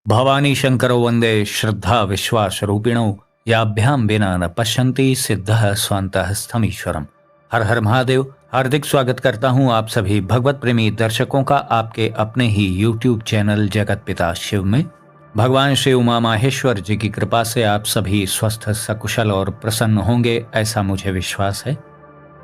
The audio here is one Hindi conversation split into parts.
भवानी शंकरो वंदे श्रद्धा विश्वास रूपिणो याभ्याम विना न पश्यन्ति सिद्धः स्वान्तः स्थमीश्वरम। हर हर महादेव। हार्दिक स्वागत करता हूं आप सभी भगवत प्रेमी दर्शकों का आपके अपने ही YouTube चैनल जगत पिता शिव में। भगवान श्री उमा माहेश्वर जी की कृपा से आप सभी स्वस्थ सकुशल और प्रसन्न होंगे, ऐसा मुझे विश्वास है।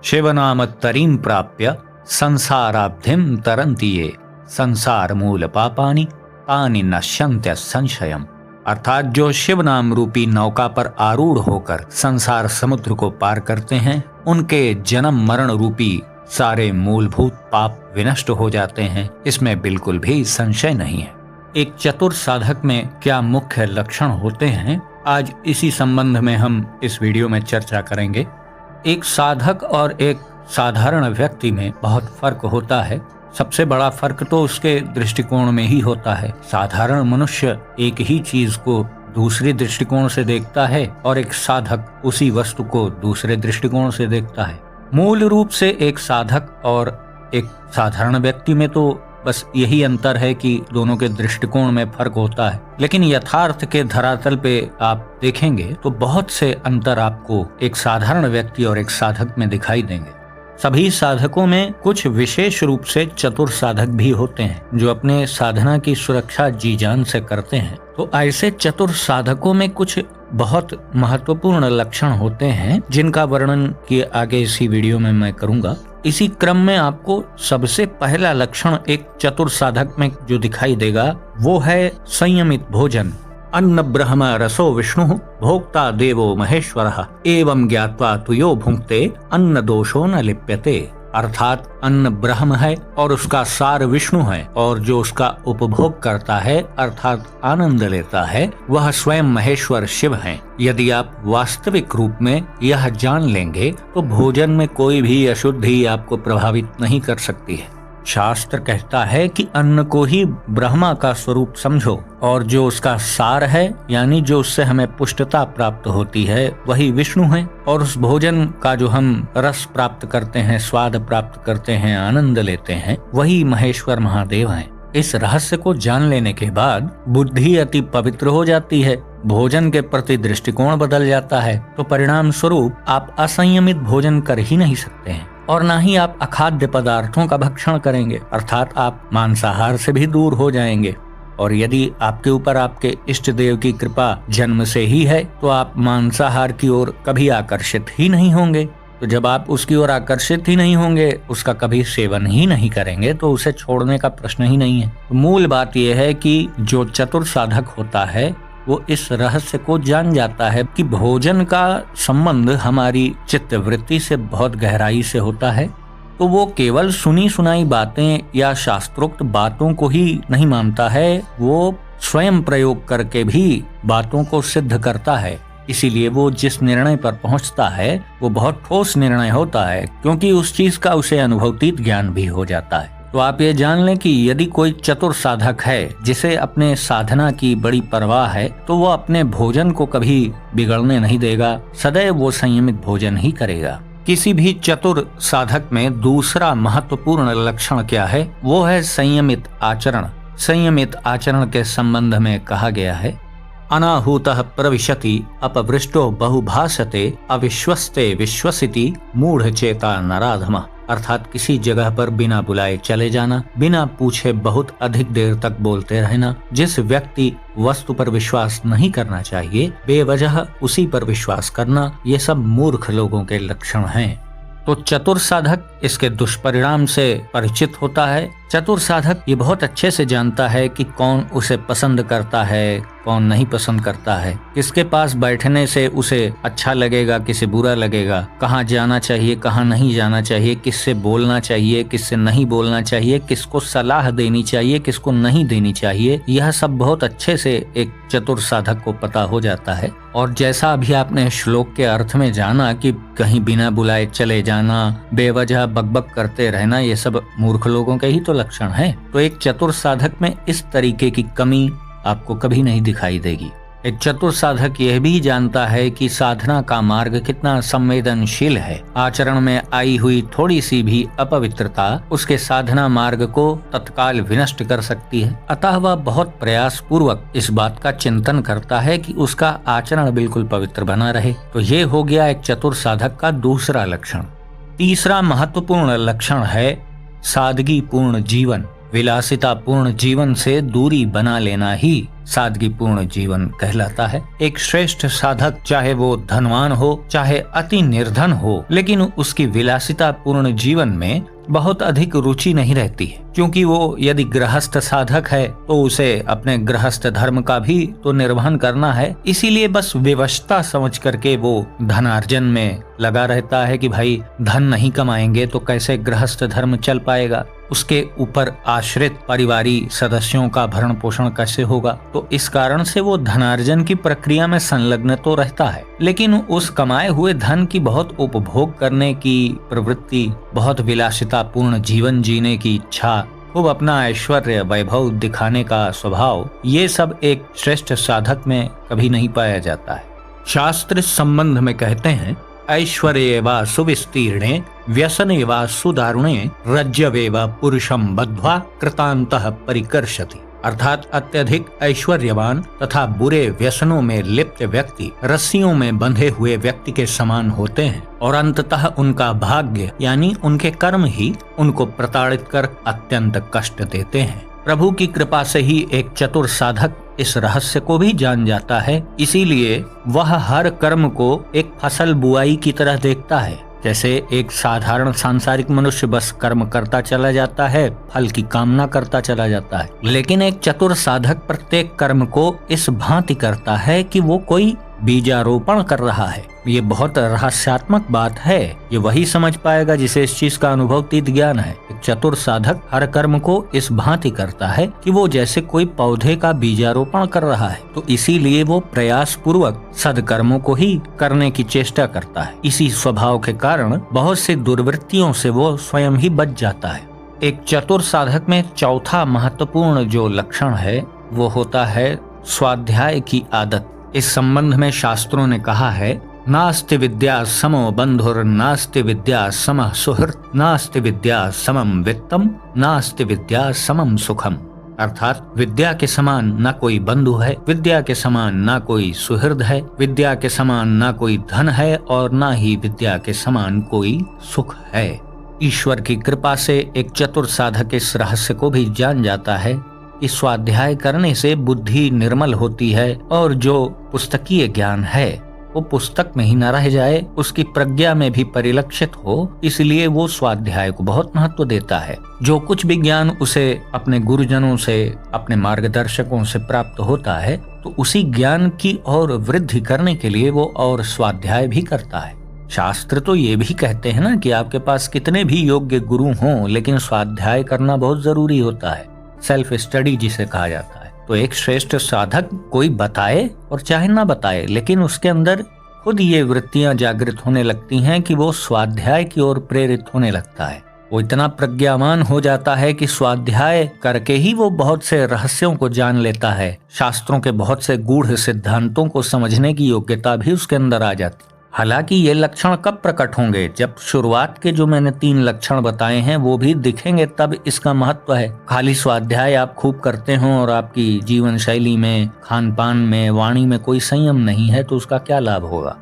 शिव नाम तरीम प्राप्य संसाराब्धिम तरन्ति ये संसार मूल पापानि तानि नश्यन्त्य संशयम। अर्थात जो शिव नाम रूपी नौका पर आरूढ़ होकर संसार समुद्र को पार करते हैं, उनके जन्म मरण रूपी सारे मूलभूत पाप विनष्ट हो जाते हैं, इसमें बिल्कुल भी संशय नहीं है। एक चतुर साधक में क्या मुख्य लक्षण होते हैं, आज इसी संबंध में हम इस वीडियो में चर्चा करेंगे। एक साधक और एक साधारण व्यक्ति में बहुत फर्क होता है। सबसे बड़ा फर्क तो उसके दृष्टिकोण में ही होता है। साधारण मनुष्य एक ही चीज को दूसरे दृष्टिकोण से देखता है और एक साधक उसी वस्तु को दूसरे दृष्टिकोण से देखता है। मूल रूप से एक साधक और एक साधारण व्यक्ति में तो बस यही अंतर है कि दोनों के दृष्टिकोण में फर्क होता है, लेकिन यथार्थ के धरातल पे आप देखेंगे तो बहुत से अंतर आपको एक साधारण व्यक्ति और एक साधक में दिखाई देंगे। सभी साधकों में कुछ विशेष रूप से चतुर साधक भी होते हैं जो अपने साधना की सुरक्षा जी जान से करते हैं। तो ऐसे चतुर साधकों में कुछ बहुत महत्वपूर्ण लक्षण होते हैं जिनका वर्णन के आगे इसी वीडियो में मैं करूंगा। इसी क्रम में आपको सबसे पहला लक्षण एक चतुर साधक में जो दिखाई देगा वो है संयमित भोजन। अन्न ब्रह्म रसो विष्णु भोक्ता देवो महेश्वरः एवं ज्ञात्वा तुयो भुंक्ते अन्न दोषो न लिप्यते। अर्थात अन्न ब्रह्म है और उसका सार विष्णु है, और जो उसका उपभोग करता है अर्थात आनंद लेता है वह स्वयं महेश्वर शिव हैं। यदि आप वास्तविक रूप में यह जान लेंगे तो भोजन में कोई भी अशुद्धि आपको प्रभावित नहीं कर सकती है। शास्त्र कहता है कि अन्न को ही ब्रह्मा का स्वरूप समझो, और जो उसका सार है यानी जो उससे हमें पुष्टता प्राप्त होती है वही विष्णु है, और उस भोजन का जो हम रस प्राप्त करते हैं, स्वाद प्राप्त करते हैं, आनंद लेते हैं, वही महेश्वर महादेव हैं। इस रहस्य को जान लेने के बाद बुद्धि अति पवित्र हो जाती है, भोजन के प्रति दृष्टिकोण बदल जाता है, तो परिणाम स्वरूप आप असंयमित भोजन कर ही नहीं सकते हैं और ना ही आप अखाद्य पदार्थों का भक्षण करेंगे, अर्थात आप मांसाहार से भी दूर हो जाएंगे। और यदि आपके ऊपर आपके इष्ट देव की कृपा जन्म से ही है तो आप मांसाहार की ओर कभी आकर्षित ही नहीं होंगे। तो जब आप उसकी ओर आकर्षित ही नहीं होंगे, उसका कभी सेवन ही नहीं करेंगे, तो उसे छोड़ने का प्रश्न ही नहीं है। तो मूल बात यह है कि जो चतुर साधक होता है वो इस रहस्य को जान जाता है कि भोजन का संबंध हमारी चित्त वृत्ति से बहुत गहराई से होता है। तो वो केवल सुनी सुनाई बातें या शास्त्रोक्त बातों को ही नहीं मानता है, वो स्वयं प्रयोग करके भी बातों को सिद्ध करता है। इसीलिए वो जिस निर्णय पर पहुंचता है वो बहुत ठोस निर्णय होता है, क्योंकि उस चीज का उसे अनुभवतीत ज्ञान भी हो जाता है। तो आप ये जान लें कि यदि कोई चतुर साधक है जिसे अपने साधना की बड़ी परवाह है, तो वो अपने भोजन को कभी बिगड़ने नहीं देगा, सदैव वो संयमित भोजन ही करेगा। किसी भी चतुर साधक में दूसरा महत्वपूर्ण लक्षण क्या है, वो है संयमित आचरण। संयमित आचरण के संबंध में कहा गया है, अनाहूतः प्रविशति अपवृष्टो बहुभासते अविश्वस्ते विश्वसिति मूढ़ चेता नराधमः। अर्थात किसी जगह पर बिना बुलाए चले जाना, बिना पूछे बहुत अधिक देर तक बोलते रहना, जिस व्यक्ति वस्तु पर विश्वास नहीं करना चाहिए बेवजह उसी पर विश्वास करना, ये सब मूर्ख लोगों के लक्षण हैं। तो चतुर साधक इसके दुष्परिणाम से परिचित होता है। चतुर साधक ये बहुत अच्छे से जानता है कि कौन उसे पसंद करता है, कौन नहीं पसंद करता है, किसके पास बैठने से उसे अच्छा लगेगा, किसे बुरा लगेगा, कहाँ जाना चाहिए, कहाँ नहीं जाना चाहिए, किससे बोलना चाहिए, किससे नहीं बोलना चाहिए, किसको सलाह देनी चाहिए, किसको नहीं देनी चाहिए। यह सब बहुत अच्छे से एक चतुर साधक को पता हो जाता है। और जैसा अभी आपने श्लोक के अर्थ में जाना कि कहीं बिना बुलाए चले जाना, बेवजह बकबक करते रहना, ये सब मूर्ख लोगों के ही तो लक्षण है। तो एक चतुर साधक में इस तरीके की कमी आपको कभी नहीं दिखाई देगी। एक चतुर साधक यह भी जानता है कि साधना का मार्ग कितना संवेदनशील है। आचरण में आई हुई थोड़ी सी भी अपवित्रता उसके साधना मार्ग को तत्काल विनष्ट कर सकती है। अतः वह बहुत प्रयास पूर्वक इस बात का चिंतन करता है कि उसका आचरण बिल्कुल पवित्र बना रहे। तो ये हो गया एक चतुर साधक का दूसरा लक्षण। तीसरा महत्वपूर्ण लक्षण है सादगी पूर्ण जीवन। विलासिता पूर्ण जीवन से दूरी बना लेना ही सादगी पूर्ण जीवन कहलाता है। एक श्रेष्ठ साधक चाहे वो धनवान हो चाहे अति निर्धन हो, लेकिन उसकी विलासिता पूर्ण जीवन में बहुत अधिक रुचि नहीं रहती है, क्योंकि वो यदि गृहस्थ साधक है तो उसे अपने गृहस्थ धर्म का भी तो निर्वहन करना है। इसीलिए बस विवशता समझ करके वो धनार्जन में लगा रहता है कि भाई धन नहीं कमाएंगे तो कैसे गृहस्थ धर्म चल पाएगा, उसके ऊपर आश्रित परिवारी सदस्यों का भरण पोषण कैसे होगा। तो इस कारण से वो धनार्जन की प्रक्रिया में संलग्न तो रहता है, लेकिन उस कमाए हुए धन की बहुत उपभोग करने की प्रवृत्ति, बहुत विलासिता पूर्ण जीवन जीने की इच्छा, खूब अपना ऐश्वर्य वैभव दिखाने का स्वभाव, ये सब एक श्रेष्ठ साधक में कभी नहीं पाया जाता है। शास्त्र इस संबंध में कहते हैं ऐश्वर्ये वा सुविस्तीर्णे व्यसने वा सुदारुणे रज्जवे वा पुरुषम बद्ध्वा कृतान्तः परिकर्षति। अर्थात अत्यधिक ऐश्वर्यवान तथा बुरे व्यसनों में लिप्त व्यक्ति रस्सियों में बंधे हुए व्यक्ति के समान होते हैं और अंततः उनका भाग्य यानी उनके कर्म ही उनको प्रताड़ित कर अत्यंत कष्ट देते हैं। प्रभु की कृपा से ही एक चतुर साधक इस रहस्य को भी जान जाता है, इसीलिए वह हर कर्म को एक फसल बुआई की तरह देखता है। जैसे एक साधारण सांसारिक मनुष्य बस कर्म करता चला जाता है, फल की कामना करता चला जाता है, लेकिन एक चतुर साधक प्रत्येक कर्म को इस भांति करता है कि वो कोई बीजारोपण कर रहा है। ये बहुत रहस्यात्मक बात है। ये वही समझ पाएगा जिसे इस चीज का अनुभव तीत ज्ञान है। एक चतुर साधक हर कर्म को इस भांति करता है कि वो जैसे कोई पौधे का बीजारोपण कर रहा है। तो इसीलिए वो प्रयास पूर्वक सदकर्मों को ही करने की चेष्टा करता है। इसी स्वभाव के कारण बहुत सी दुर्वृत्तियों से वो स्वयं ही बच जाता है। एक चतुर साधक में चौथा महत्वपूर्ण जो लक्षण है वो होता है स्वाध्याय की आदत। इस संबंध में शास्त्रों ने कहा है नास्ति विद्या समो बंधुर नास्ति विद्या समः सुहृत् नास्ति विद्या समम वित्तम नास्ति विद्या समम सुखम। अर्थात विद्या के समान ना कोई बंधु है, विद्या के समान ना कोई सुहृद है, विद्या के समान ना कोई धन है और ना ही विद्या के समान कोई सुख है। ईश्वर की कृपा से एक चतुर साधक इस रहस्य को भी जान जाता है कि स्वाध्याय करने से बुद्धि निर्मल होती है और जो पुस्तकीय ज्ञान है वो पुस्तक में ही न रह जाए, उसकी प्रज्ञा में भी परिलक्षित हो, इसलिए वो स्वाध्याय को बहुत महत्व देता है। जो कुछ भी ज्ञान उसे अपने गुरुजनों से, अपने मार्गदर्शकों से प्राप्त होता है, तो उसी ज्ञान की और वृद्धि करने के लिए वो और स्वाध्याय भी करता है। शास्त्र तो ये भी कहते हैं ना कि आपके पास कितने भी योग्य गुरु हों, लेकिन स्वाध्याय करना बहुत जरूरी होता है, सेल्फ स्टडी जिसे कहा जाता है। तो एक श्रेष्ठ साधक कोई बताए और चाहे ना बताए, लेकिन उसके अंदर खुद ये वृत्तियां जागृत होने लगती हैं कि वो स्वाध्याय की ओर प्रेरित होने लगता है। वो इतना प्रज्ञावान हो जाता है कि स्वाध्याय करके ही वो बहुत से रहस्यों को जान लेता है। शास्त्रों के बहुत से गूढ़ सिद्धांतों को समझने की योग्यता भी उसके अंदर आ जाती है। हालांकि ये लक्षण कब प्रकट होंगे? जब शुरुआत के जो मैंने 3 लक्षण बताए हैं वो भी दिखेंगे, तब इसका महत्व है। खाली स्वाध्याय आप खूब करते हो और आपकी जीवन शैली में, खान पान में, वाणी में कोई संयम नहीं है तो उसका क्या लाभ होगा।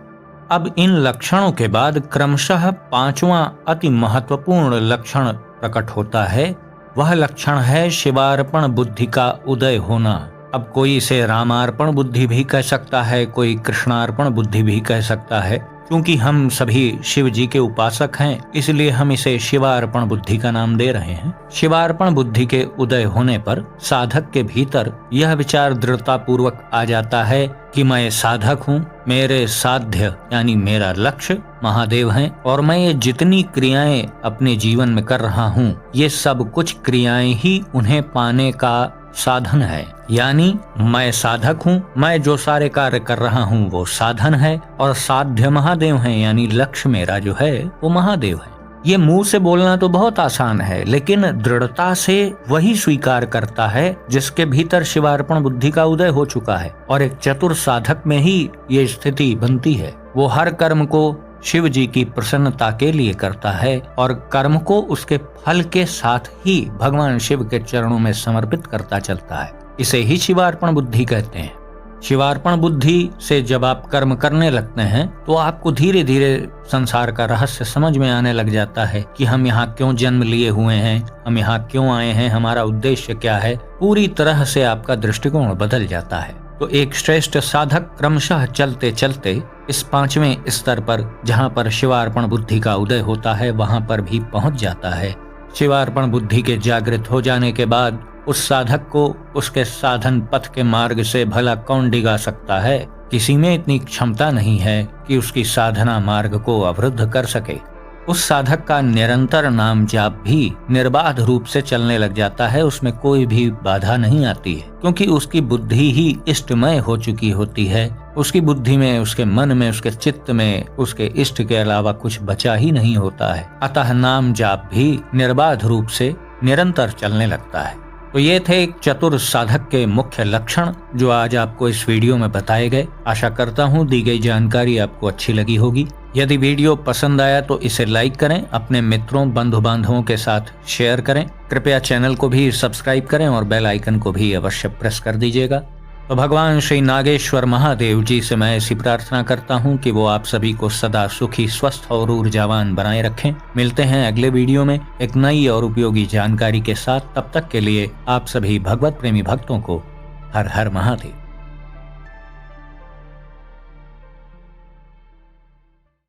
अब इन लक्षणों के बाद क्रमशः 5वां अति महत्वपूर्ण लक्षण प्रकट होता है। वह लक्षण है शिवार्पण बुद्धि का उदय होना। अब कोई इसे रामार्पण बुद्धि भी कह सकता है, कोई कृष्णार्पण बुद्धि भी कह सकता है। क्योंकि हम सभी शिव जी के उपासक हैं, इसलिए हम इसे शिवार्पण बुद्धि का नाम दे रहे हैं। शिवार्पण बुद्धि के उदय होने पर साधक के भीतर यह विचार दृढ़ता पूर्वक आ जाता है कि मैं साधक हूँ, मेरे साध्य यानी मेरा लक्ष्य महादेव हैं और मैं ये जितनी क्रियाएं अपने जीवन में कर रहा हूँ, ये सब कुछ क्रियाएं ही उन्हें पाने का साधन है। यानी मैं साधक हूँ, मैं जो सारे कार्य कर रहा हूँ वो साधन है और साध्य महादेव हैं, यानी लक्ष्य मेरा जो है वो महादेव है। ये मुंह से बोलना तो बहुत आसान है, लेकिन दृढ़ता से वही स्वीकार करता है जिसके भीतर शिवार्पण बुद्धि का उदय हो चुका है। और एक चतुर साधक में ही ये स्थिति बनती है। वो हर कर्म को शिव जी की प्रसन्नता के लिए करता है और कर्म को उसके फल के साथ ही भगवान शिव के चरणों में समर्पित करता चलता है। इसे ही शिवार्पण बुद्धि कहते हैं। शिवार्पण बुद्धि से जब आप कर्म करने लगते हैं तो आपको धीरे धीरे संसार का रहस्य समझ में आने लग जाता है कि हम यहाँ क्यों जन्म लिए हुए हैं, हम यहाँ क्यों आए हैं, हमारा उद्देश्य क्या है। पूरी तरह से आपका दृष्टिकोण बदल जाता है। तो एक श्रेष्ठ साधक क्रमशः चलते चलते इस 5वें स्तर पर, जहाँ पर शिवार्पण बुद्धि का उदय होता है, वहाँ पर भी पहुँच जाता है। शिवार्पण बुद्धि के जागृत हो जाने के बाद उस साधक को उसके साधन पथ के मार्ग से भला कौन डिगा सकता है। किसी में इतनी क्षमता नहीं है कि उसकी साधना मार्ग को अवरुद्ध कर सके। उस साधक का निरंतर नाम जाप भी निर्बाध रूप से चलने लग जाता है। उसमें कोई भी बाधा नहीं आती है, क्योंकि उसकी बुद्धि ही इष्टमय हो चुकी होती है। उसकी बुद्धि में, उसके मन में, उसके चित्त में उसके इष्ट के अलावा कुछ बचा ही नहीं होता है। अतः नाम जाप भी निर्बाध रूप से निरंतर चलने लगता है। तो ये थे एक चतुर साधक के मुख्य लक्षण जो आज आपको इस वीडियो में बताए गए। आशा करता हूँ दी गई जानकारी आपको अच्छी लगी होगी। यदि वीडियो पसंद आया तो इसे लाइक करें, अपने मित्रों बंधु बांधवों के साथ शेयर करें। कृपया चैनल को भी सब्सक्राइब करें और बेल आइकन को भी अवश्य प्रेस कर दीजिएगा। तो भगवान श्री नागेश्वर महादेव जी से मैं ऐसी प्रार्थना करता हूँ कि वो आप सभी को सदा सुखी, स्वस्थ और ऊर्जावान बनाए रखें। मिलते हैं अगले वीडियो में एक नई और उपयोगी जानकारी के साथ। तब तक के लिए आप सभी भगवत प्रेमी भक्तों को हर हर महादेव।